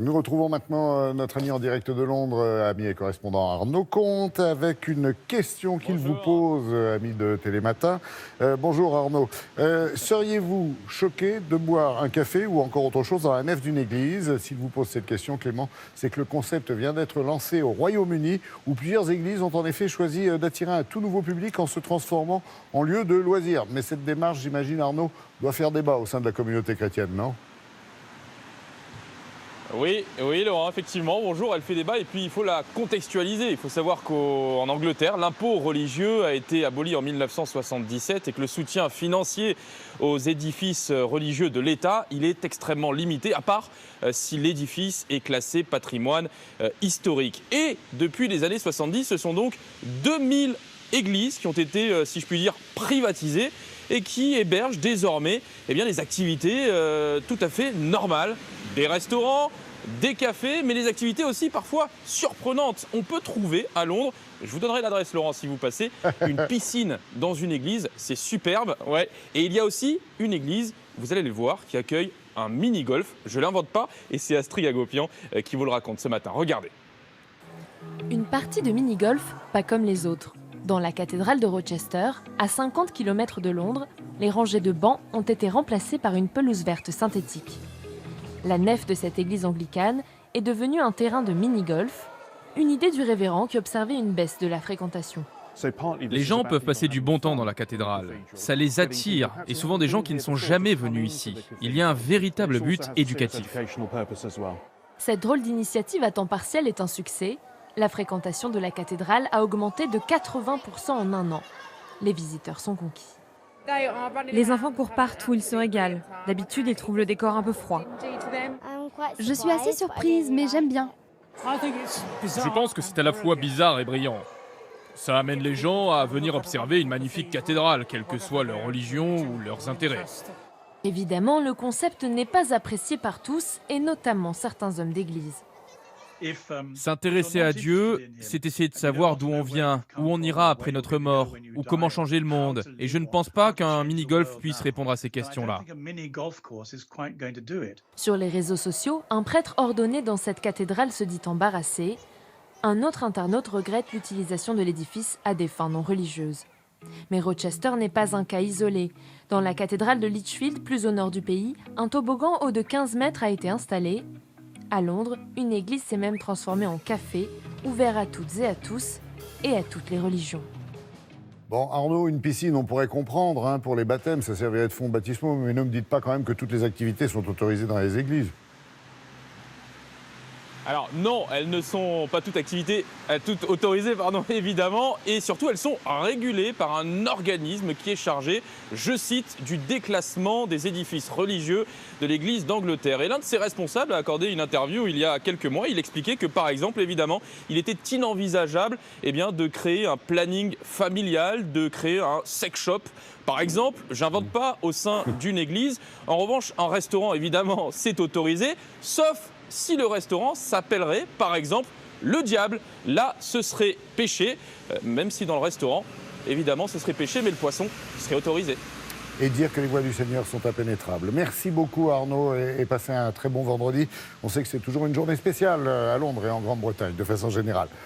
Nous retrouvons maintenant notre ami en direct de Londres, ami et correspondant Arnaud Comte, avec une question qu'il vous pose, ami de Télématin. Bonjour Arnaud. Seriez-vous choqué de boire un café ou encore autre chose dans la nef d'une église? S'il vous pose cette question, Clément, c'est que le concept vient d'être lancé au Royaume-Uni, où plusieurs églises ont en effet choisi d'attirer un tout nouveau public en se transformant en lieu de loisirs. Mais cette démarche, j'imagine, Arnaud, doit faire débat au sein de la communauté chrétienne, non ? Oui, Laurent, effectivement. Bonjour, elle fait débat et puis il faut la contextualiser. Il faut savoir qu'en Angleterre, l'impôt religieux a été aboli en 1977 et que le soutien financier aux édifices religieux de l'État, il est extrêmement limité, à part si l'édifice est classé patrimoine historique. Et depuis les années 70, ce sont donc 2000 églises qui ont été, si je puis dire, privatisées et qui hébergent désormais les activités tout à fait normales. Des restaurants, des cafés, mais des activités aussi parfois surprenantes. On peut trouver à Londres, je vous donnerai l'adresse Laurent si vous passez, une piscine dans une église, c'est superbe. Ouais. Et il y a aussi une église, vous allez le voir, qui accueille un mini-golf. Je ne l'invente pas et c'est Astrid Agopian qui vous le raconte ce matin. Regardez. Une partie de mini-golf, pas comme les autres. Dans la cathédrale de Rochester, à 50 km de Londres, les rangées de bancs ont été remplacées par une pelouse verte synthétique. La nef de cette église anglicane est devenue un terrain de mini-golf, une idée du révérend qui observait une baisse de la fréquentation. Les gens peuvent passer du bon temps dans la cathédrale. Ça les attire, et souvent des gens qui ne sont jamais venus ici. Il y a un véritable but éducatif. Cette drôle d'initiative à temps partiel est un succès. La fréquentation de la cathédrale a augmenté de 80% en un an. Les visiteurs sont conquis. Les enfants courent partout, ils se régalent. D'habitude, ils trouvent le décor un peu froid. Je suis assez surprise, mais j'aime bien. Je pense que c'est à la fois bizarre et brillant. Ça amène les gens à venir observer une magnifique cathédrale, quelle que soit leur religion ou leurs intérêts. Évidemment, le concept n'est pas apprécié par tous, et notamment certains hommes d'église. S'intéresser à Dieu, c'est essayer de savoir d'où on vient, où on ira après notre mort, ou comment changer le monde. Et je ne pense pas qu'un mini-golf puisse répondre à ces questions-là. Sur les réseaux sociaux, un prêtre ordonné dans cette cathédrale se dit embarrassé. Un autre internaute regrette l'utilisation de l'édifice à des fins non religieuses. Mais Rochester n'est pas un cas isolé. Dans la cathédrale de Lichfield, plus au nord du pays, un toboggan haut de 15 mètres a été installé. À Londres, une église s'est même transformée en café, ouvert à toutes et à tous, et à toutes les religions. Bon, Arnaud, une piscine, on pourrait comprendre, pour les baptêmes, ça servirait de fonds baptismaux, mais ne me dites pas quand même que toutes les activités sont autorisées dans les églises. Alors non, elles ne sont pas toutes autorisées, évidemment, et surtout elles sont régulées par un organisme qui est chargé, je cite, du déclassement des édifices religieux de l'Église d'Angleterre. Et l'un de ses responsables a accordé une interview il y a quelques mois. Il expliquait que par exemple, évidemment, il était inenvisageable de créer un planning familial, de créer un sex shop. Par exemple, j'invente pas, au sein d'une église. En revanche, un restaurant, évidemment, c'est autorisé, sauf si le restaurant s'appellerait, par exemple, le diable. Là, ce serait péché, même si dans le restaurant, évidemment, ce serait péché, mais le poisson serait autorisé. Et dire que les voies du Seigneur sont impénétrables. Merci beaucoup Arnaud et passez un très bon vendredi. On sait que c'est toujours une journée spéciale à Londres et en Grande-Bretagne, de façon générale.